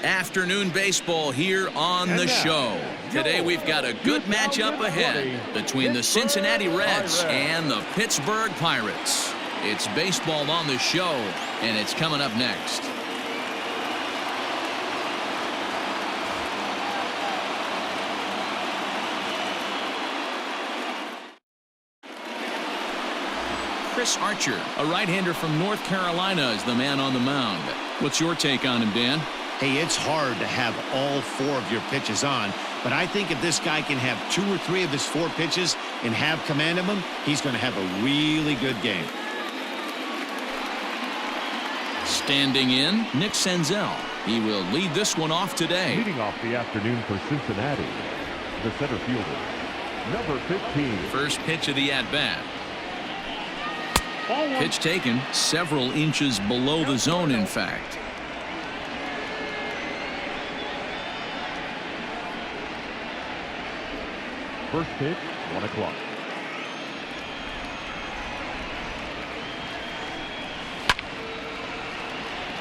Afternoon baseball here on the show. Today we've got a good matchup ahead between the Cincinnati Reds and the Pittsburgh Pirates. It's baseball on the show, and it's coming up next. Chris Archer, a right-hander from North Carolina, is the man on the mound. What's your take on him, Dan? Hey, it's hard to have all 4 of your pitches on, but I think if this guy can have 2 or 3 of his 4 pitches and have command of them, he's going to have a really good game. Standing in, Nick Senzel. He will lead this one off today. Leading off the afternoon for Cincinnati, the center fielder, number 15. First pitch of the at-bat. Pitch taken several inches below the zone, in fact. First pitch, 1 o'clock.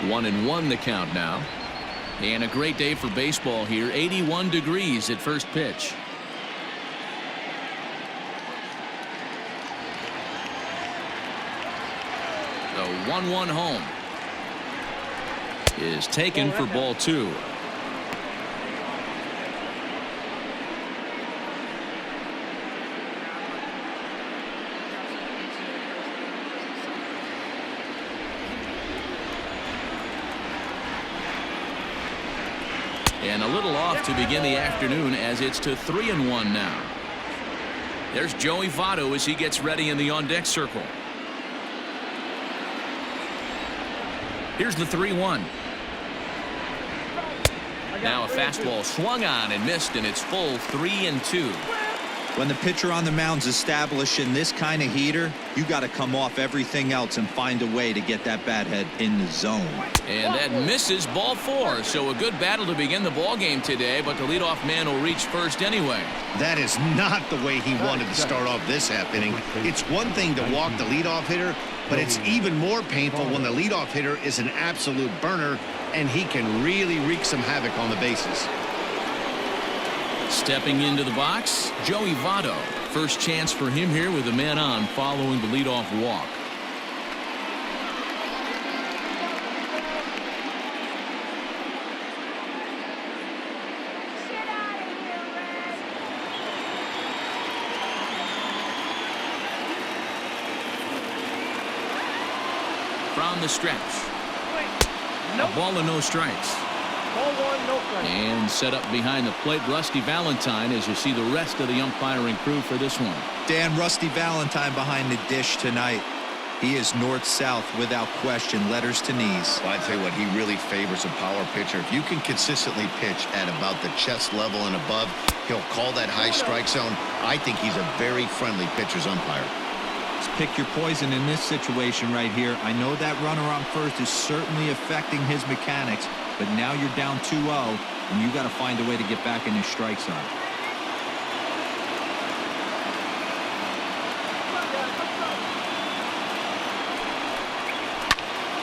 One and one the count now. And a great day for baseball here. 81 degrees at first pitch. The 1-1 home is taken for ball 2. And a little off to begin the afternoon as it's to 3-1 now. There's Joey Votto as he gets ready in the on-deck circle. Here's the 3-1. Now a fastball swung on and missed, and it's full 3-2. When the pitcher on the mound's establishing this kind of heater, you got to come off everything else and find a way to get that bat head in the zone. And that misses, ball 4. So a good battle to begin the ball game today, but the leadoff man will reach first anyway. That is not the way he wanted to start off this half inning. It's one thing to walk the leadoff hitter, but it's even more painful when the leadoff hitter is an absolute burner, and he can really wreak some havoc on the bases. Stepping into the box, Joey Votto. First chance for him here with a man on following the leadoff walk. From the stretch. A ball and no strikes. And set up behind the plate, Rusty Valentine, as you see the rest of the umpiring crew for this one. Dan, Rusty Valentine behind the dish tonight. He is north-south without question, letters to knees. Well, I tell you what, he really favors a power pitcher. If you can consistently pitch at about the chest level and above, he'll call that high strike zone. I think he's a very friendly pitcher's umpire. Just pick your poison in this situation right here. I know that runner on first is certainly affecting his mechanics, but now you're down 2-0, and you got to find a way to get back in his strike zone.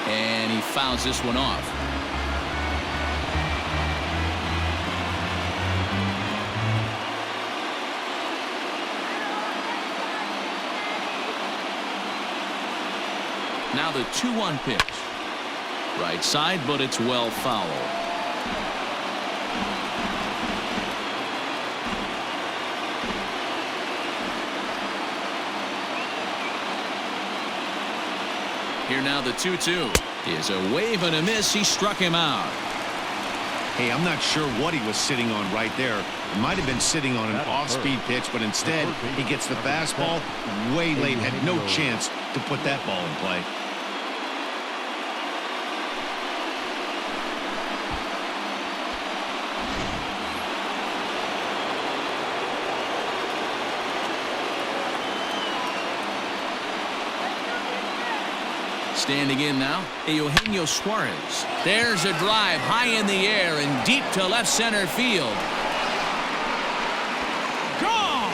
And he fouls this one off. Now the 2-1 pitch. Right side, but it's well fouled. Here now the 2-2 is a wave and a miss. He struck him out. Hey, I'm not sure what he was sitting on right there. It might have been sitting on an off-speed pitch, but instead he gets the fastball way late, had no chance to put that ball in play. Standing in now, Eugenio Suarez. There's a drive high in the air and deep to left center field. Gone!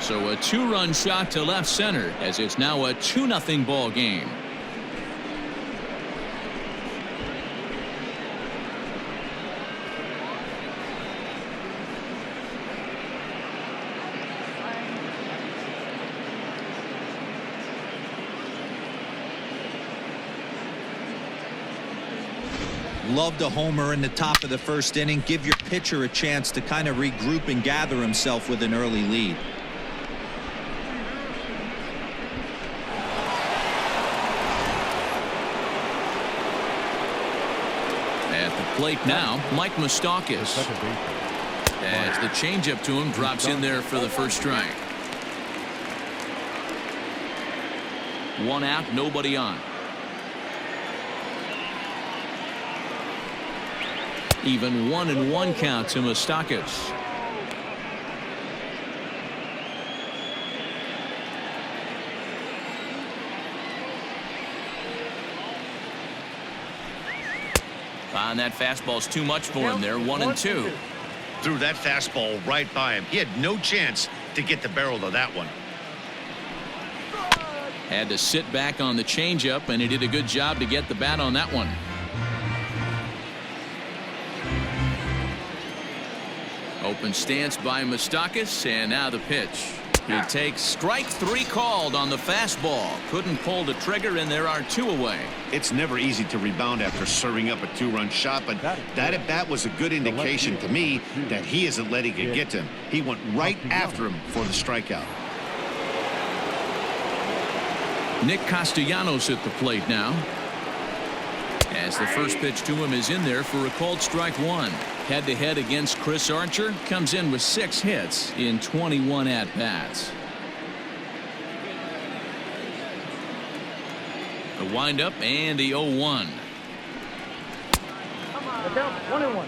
So a 2-run shot to left center as it's now a 2-0 ball game. Loved a homer in the top of the first inning. Give your pitcher a chance to kind of regroup and gather himself with an early lead. At the plate now, Mike Moustakas. As the changeup to him drops in there for the first strike. 1 out, nobody on. Even 1-1 count to Moustakas. And that fastball's too much for him there. 1-2. Threw that fastball right by him. He had no chance to get the barrel of that one. Had to sit back on the changeup, and he did a good job to get the bat on that one. Open stance by Moustakas, and now the pitch. He takes strike 3 called on the fastball. Couldn't pull the trigger, and there are 2 away. It's never easy to rebound after serving up a 2-run shot, but that at bat was a good indication to me that he isn't letting it get to him. He went right after him for the strikeout. Nick Castellanos at the plate now. As the first pitch to him is in there for a called strike 1. Head-to-head against Chris Archer. Comes in with 6 hits in 21 at-bats. The windup and the 0-1. 1-1.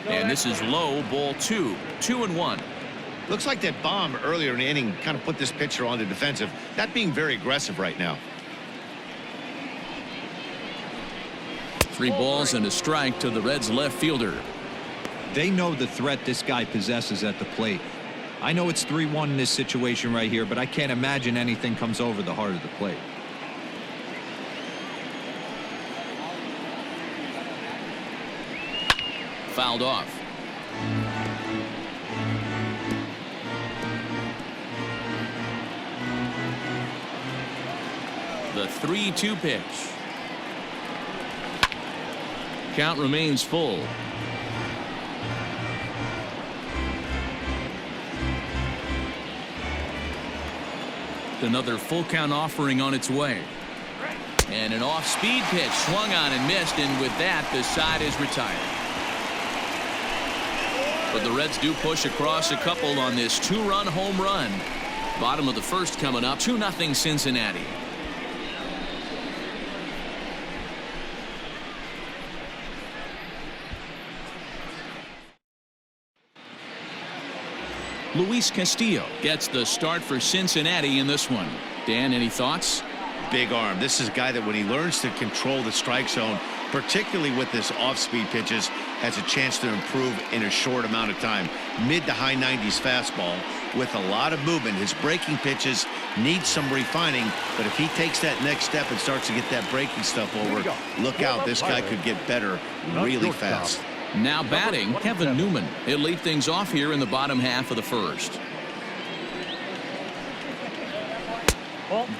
And this is low, ball 2. 2-1. Looks like that bomb earlier in the inning kind of put this pitcher on the defensive. Not being very aggressive right now. 3 balls and a strike to the Reds left fielder. They know the threat this guy possesses at the plate. I know it's 3-1 in this situation right here, but I can't imagine anything comes over the heart of the plate. Fouled off. The 3-2 pitch. Count remains full. Another full count offering on its way. And an off-speed pitch swung on and missed, and with that the side is retired. But the Reds do push across a couple on this 2-run home run. Bottom of the first coming up. 2-0 Cincinnati. Luis Castillo gets the start for Cincinnati in this one. Dan, any thoughts? Big arm. This is a guy that when he learns to control the strike zone, particularly with this off-speed pitches, has a chance to improve in a short amount of time. Mid to high 90s fastball with a lot of movement. His breaking pitches need some refining, but if he takes that next step and starts to get that breaking stuff over, look out. This guy could get better really fast. Now batting, Kevin Newman. He'll lead things off here in the bottom half of the first.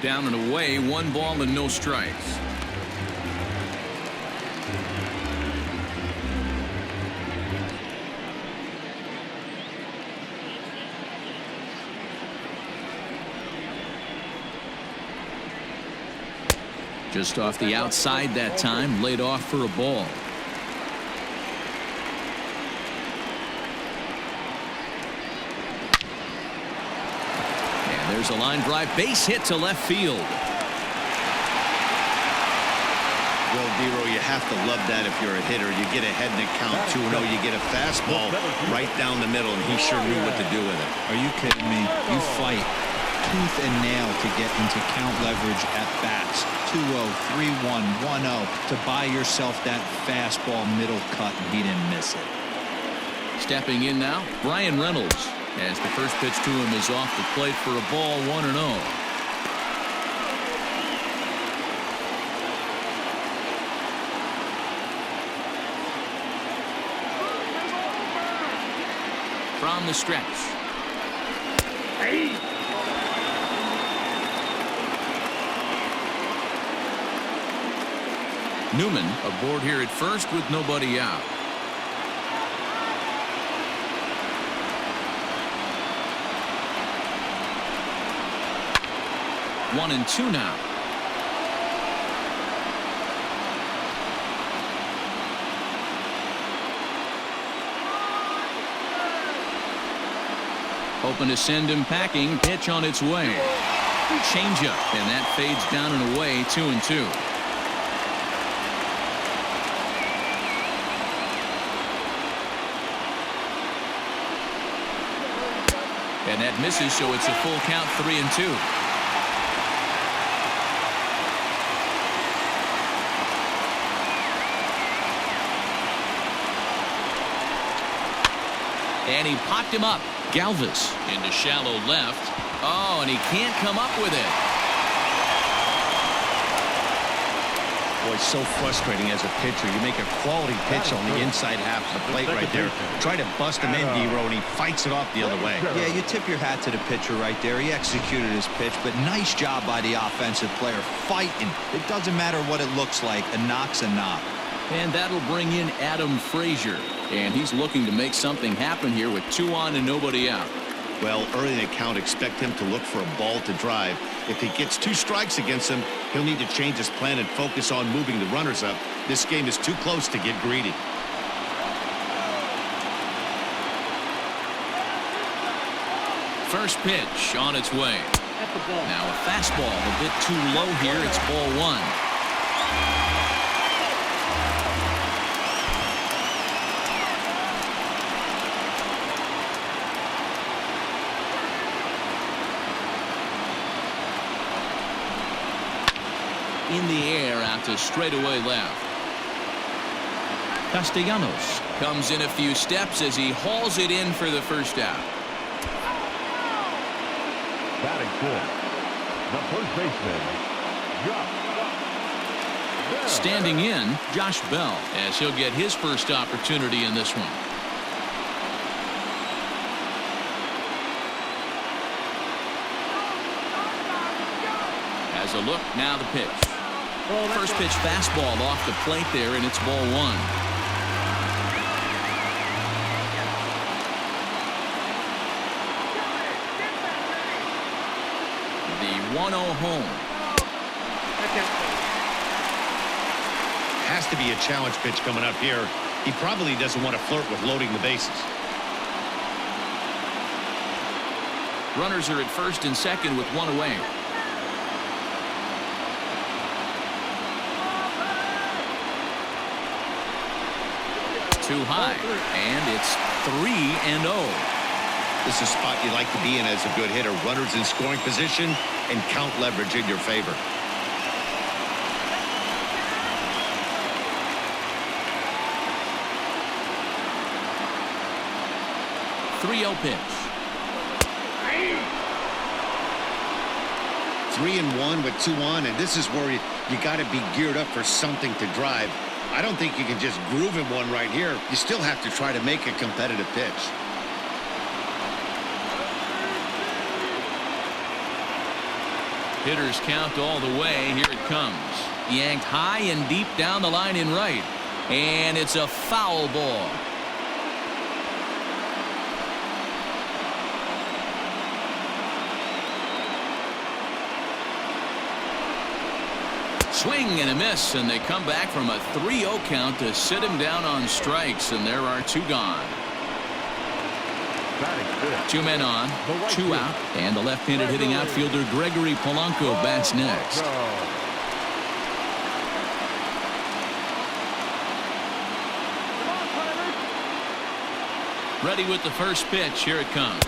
Down and away, 1 ball and no strikes. Just off the outside that time, laid off for a ball. There's a line drive base hit to left field. Well, Dero, you have to love that if you're a hitter. You get ahead in the count 2-0. You get a fastball right down the middle, and he sure knew what to do with it. Are you kidding me? You fight tooth and nail to get into count leverage at bats. 2-0, 3-1, 1-0 to buy yourself that fastball middle cut, and he didn't miss it. Stepping in now, Brian Reynolds, as the first pitch to him is off the plate for a ball, 1-0. From the stretch. Newman aboard here at first with nobody out. One and two now. Hoping to send him packing. Pitch on its way. Changeup, and that fades down and away. 2-2. And that misses, so it's a full count. 3-2. And he popped him up. Galvis into shallow left. Oh, and he can't come up with it. Boy, so frustrating as a pitcher. You make a quality pitch on the inside half of the plate right there. Try to bust him in, D-Row, and he fights it off the other way. Yeah, you tip your hat to the pitcher right there. He executed his pitch, but nice job by the offensive player fighting. It doesn't matter what it looks like. A knock's a knock. And that'll bring in Adam Frazier. And he's looking to make something happen here with 2 on and nobody out. Well, early in the count, expect him to look for a ball to drive. If he gets 2 strikes against him, he'll need to change his plan and focus on moving the runners up. This game is too close to get greedy. First pitch on its way. Now a fastball a bit too low here. It's ball 1. In the air out to straightaway left. Castellanos comes in a few steps as he hauls it in for the first out. Batting fourth, the first baseman, Josh Bell. Standing in, Josh Bell, as he'll get his first opportunity in this one. As a look, now the pitch. First pitch fastball off the plate there, and it's ball 1. The 1-0 home. Has to be a challenge pitch coming up here. He probably doesn't want to flirt with loading the bases. Runners are at first and second with 1 away. Too high, and it's 3-0. This is a spot you like to be in as a good hitter. Runners in scoring position and count leverage in your favor. Three-0 pitch. 3-1 with 2 on, and this is where you got to be geared up for something to drive. I don't think you can just groove in one right here. You still have to try to make a competitive pitch. Hitters count all the way. Here it comes. Yanked high and deep down the line in right. And it's a foul ball. Swing and a miss, and they come back from a 3-0 count to sit him down on strikes, and there are 2 gone. 2 men on, 2 out, and the left-handed hitting outfielder Gregory Polanco bats next. Ready with the first pitch. Here it comes.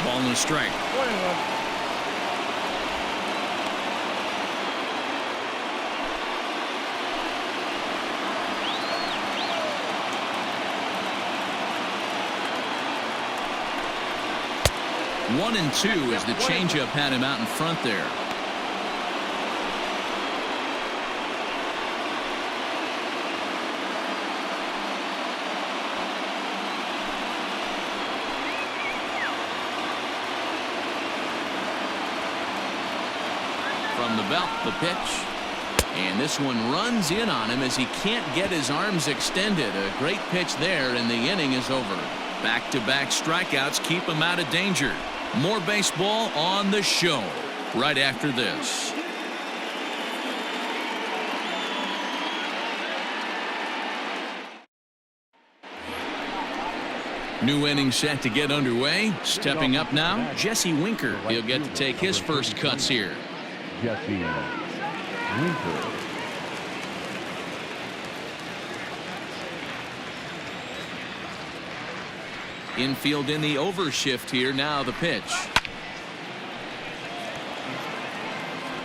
Ball and a strike. One and two as the changeup had him out in front there. From the belt, the pitch. And this one runs in on him as he can't get his arms extended. A great pitch there, and the inning is over. Back-to-back strikeouts keep him out of danger. More baseball on the show right after this. New inning set to get underway. Stepping up now, Jesse Winker. He'll get to take his first cuts here. Jesse Winker. Infield in the overshift here. Now the pitch.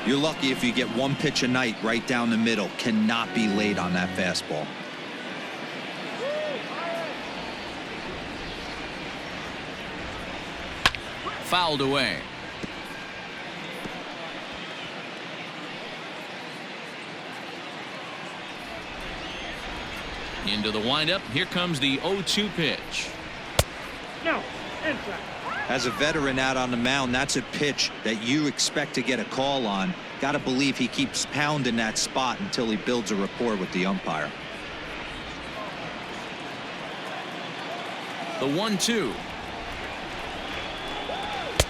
You're lucky if you get one pitch a night right down the middle. Cannot be late on that fastball. Fouled away. Into the windup. Here comes the 0-2 pitch. As a veteran out on the mound, that's a pitch that you expect to get a call on. Got to believe he keeps pounding that spot until he builds a rapport with the umpire. The 1-2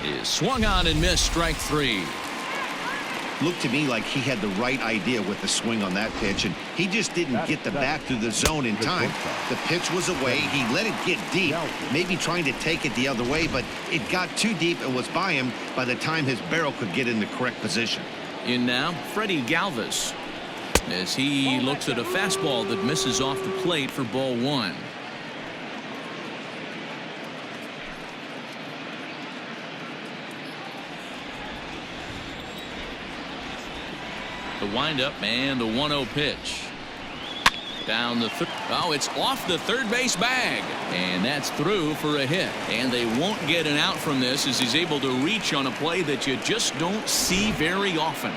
is swung on and missed. Strike three. Looked to me like he had the right idea with the swing on that pitch, and he just didn't get the bat through the zone in time. The pitch was away. He let it get deep, maybe trying to take it the other way, but it got too deep and was by him by the time his barrel could get in the correct position. In now, Freddie Galvis as he looks at a fastball that misses off the plate for ball one. The windup and the 1-0 pitch. Down the oh, it's off the third base bag, and that's through for a hit. And they won't get an out from this as he's able to reach on a play that you just don't see very often.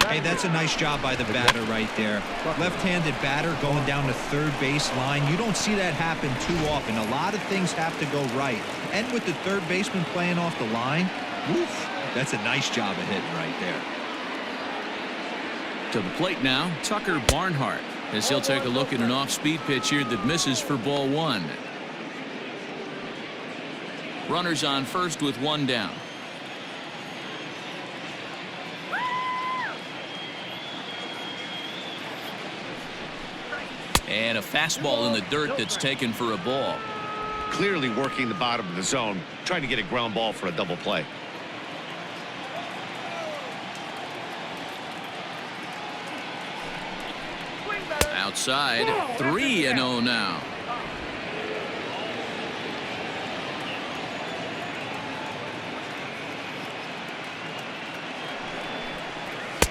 Hey, that's a nice job by the batter right there. Left-handed batter going down the third base line. You don't see that happen too often. A lot of things have to go right. And with the third baseman playing off the line, woof, that's a nice job of hitting right there. To the plate now, Tucker Barnhart, as he'll take a look at an off-speed pitch here that misses for ball one. Runners on first with one down. And a fastball in the dirt that's taken for a ball. Clearly working the bottom of the zone, trying to get a ground ball for a double play. Outside, 3-0 now.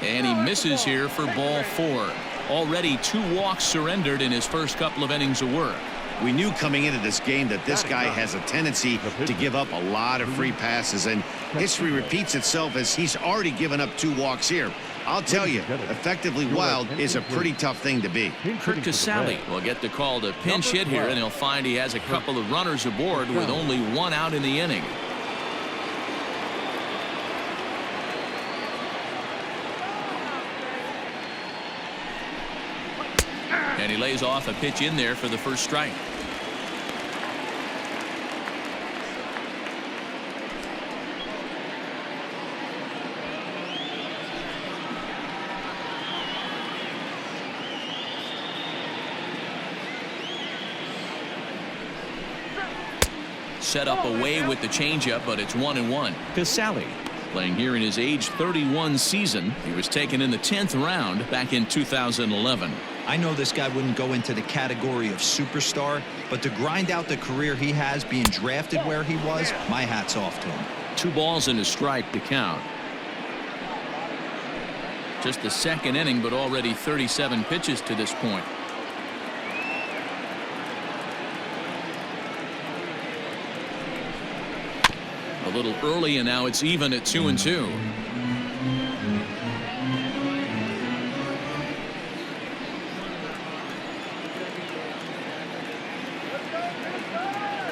And he misses here for ball four. Already 2 walks surrendered in his first couple of innings of work. We knew coming into this game that this guy has a tendency to give up a lot of free passes, and history repeats itself as he's already given up 2 walks here. I'll tell you, effectively wild is a pretty tough thing to be. Kurt Casale will get the call to pinch hit here, and he'll find he has a couple of runners aboard with only 1 out in the inning. And he lays off a pitch in there for the first strike. Set up away with the changeup, but it's 1-1. Casale, playing here in his age 31 season. He was taken in the 10th round back in 2011. I know this guy wouldn't go into the category of superstar, but to grind out the career he has being drafted where he was, my hat's off to him. 2 balls and a strike to count. Just the second inning, but already 37 pitches to this point. A little early, and now it's even at 2-2.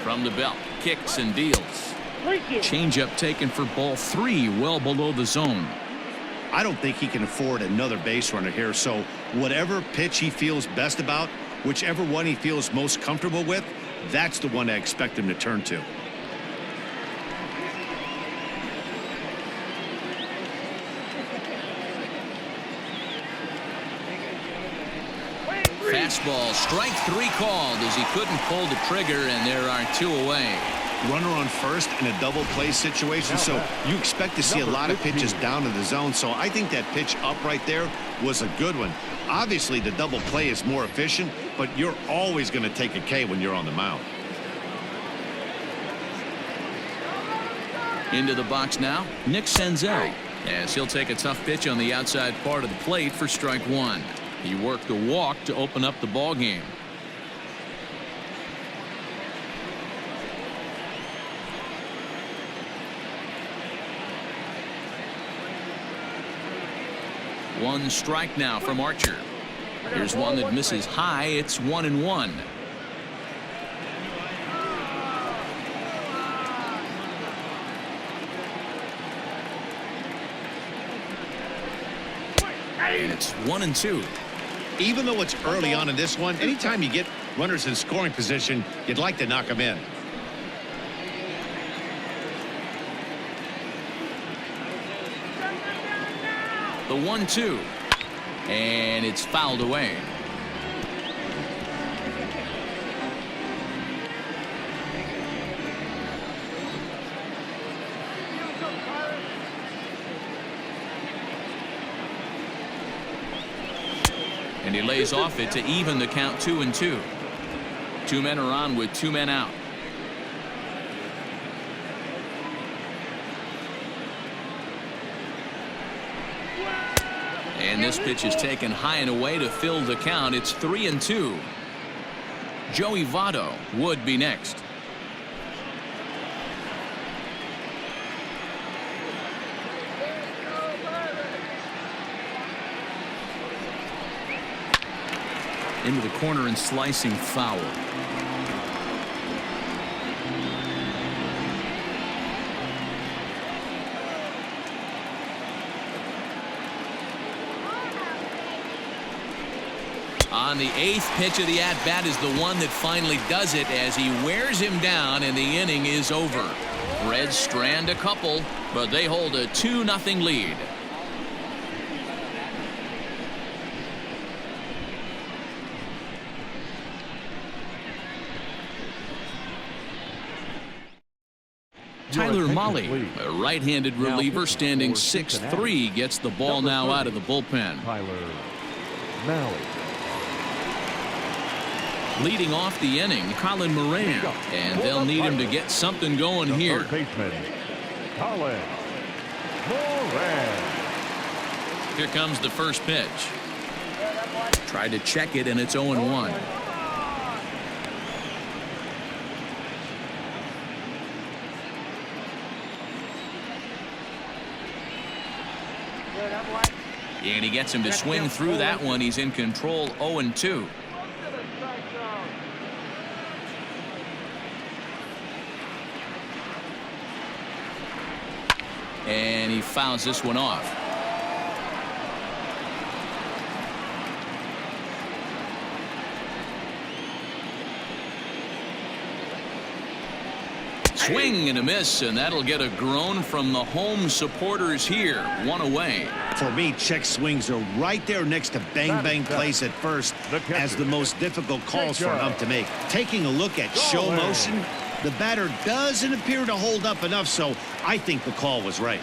From the belt, kicks and deals. Changeup taken for ball 3, well below the zone. I don't think he can afford another base runner here, so whatever pitch he feels best about, whichever one he feels most comfortable with, that's the one I expect him to turn to. Fastball, strike 3 called as he couldn't pull the trigger, and there are 2 away. Runner on first in a double play situation, so you expect to see a lot of pitches down to the zone, so I think that pitch up right there was a good one. Obviously, the double play is more efficient, but you're always going to take a K when you're on the mound. Into the box now, Nick Senzel, as he'll take a tough pitch on the outside part of the plate for strike 1. He worked a walk to open up the ball game. One strike now from Archer. Here's one that misses high. It's 1-1. And it's 1-2. Even though it's early on in this one, anytime you get runners in scoring position, you'd like to knock them in. The 1-2. And it's fouled away. And he lays off it to even the count 2-2. 2 men are on with 2 men out. And this pitch is taken high and away to fill the count. It's 3-2. Joey Votto would be next. Into the corner and slicing foul. On the 8th pitch of the at-bat is the one that finally does it as he wears him down, and the inning is over. Reds strand a couple, but they hold a 2-0 lead. Tyler Mahle, a right-handed reliever standing 6'3", gets the ball now out of the bullpen. Tyler Mahle. Leading off the inning, Colin Moran, and they'll need him to get something going here. Third baseman, Colin Moran. Here comes the first pitch. Tried to check it, and it's 0-1. And he gets him to swing through that one. He's in control, 0-2. And he fouls this one off. Swing and a miss, and that'll get a groan from the home supporters here. 1 away. For me, check swings are right there next to bang place at first as the most difficult calls for an ump to make. Taking a look at show motion, the batter doesn't appear to hold up enough, so I think the call was right.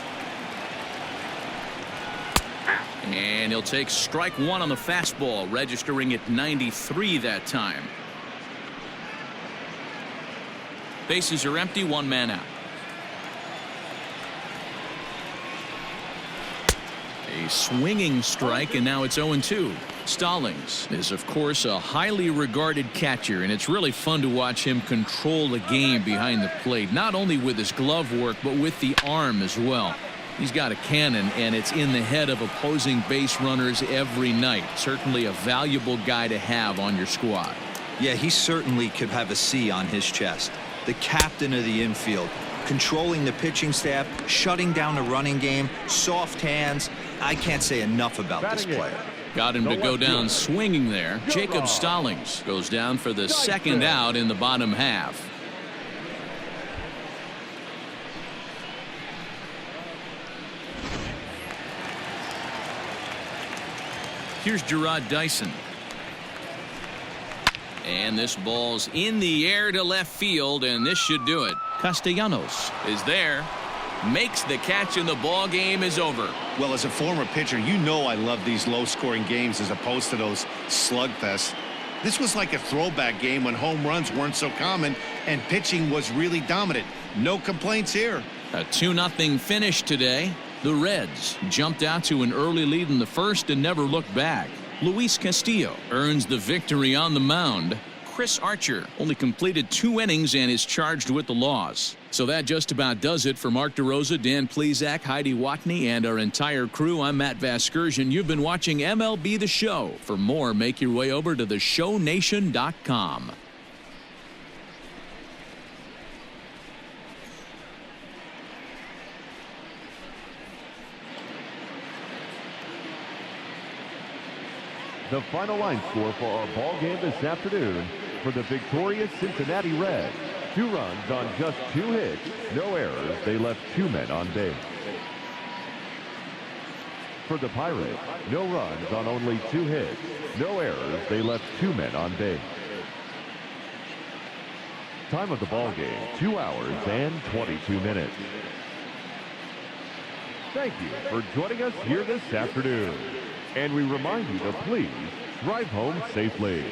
And he'll take strike one on the fastball, registering at 93 that time. Bases are empty, one man out. A swinging strike, and now it's 0-2. Stallings is, of course, a highly regarded catcher, and it's really fun to watch him control the game behind the plate, not only with his glove work, but with the arm as well. He's got a cannon, and it's in the head of opposing base runners every night. Certainly a valuable guy to have on your squad. Yeah, he certainly could have a C on his chest. The captain of the infield, controlling the pitching staff, shutting down the running game, soft hands. I can't say enough about this player. Got him to go down swinging there. Jacob Stallings goes down for the second out in the bottom half. Here's Gerard Dyson. And this ball's in the air to left field, and this should do it. Castellanos is there. Makes the catch, and the ball game is over. Well, as a former pitcher, you know I love these low-scoring games as opposed to those slugfests. This was like a throwback game when home runs weren't so common and pitching was really dominant. No complaints here. A 2-0 finish today. The Reds jumped out to an early lead in the first and never looked back. Luis Castillo earns the victory on the mound. Chris Archer only completed 2 innings and is charged with the loss. So that just about does it for Mark DeRosa, Dan Plesac, Heidi Watney, and our entire crew. I'm Matt Vasgersian. You've been watching MLB The Show. For more, make your way over to theshownation.com. The final line score for our ball game this afternoon: for the victorious Cincinnati Reds, 2 runs on just 2 hits, no errors. They left 2 men on base. For the Pirates, no runs on only 2 hits, no errors. They left 2 men on base. Time of the ball game, 2 hours and 22 minutes. Thank you for joining us here this afternoon. And we remind you to please drive home safely.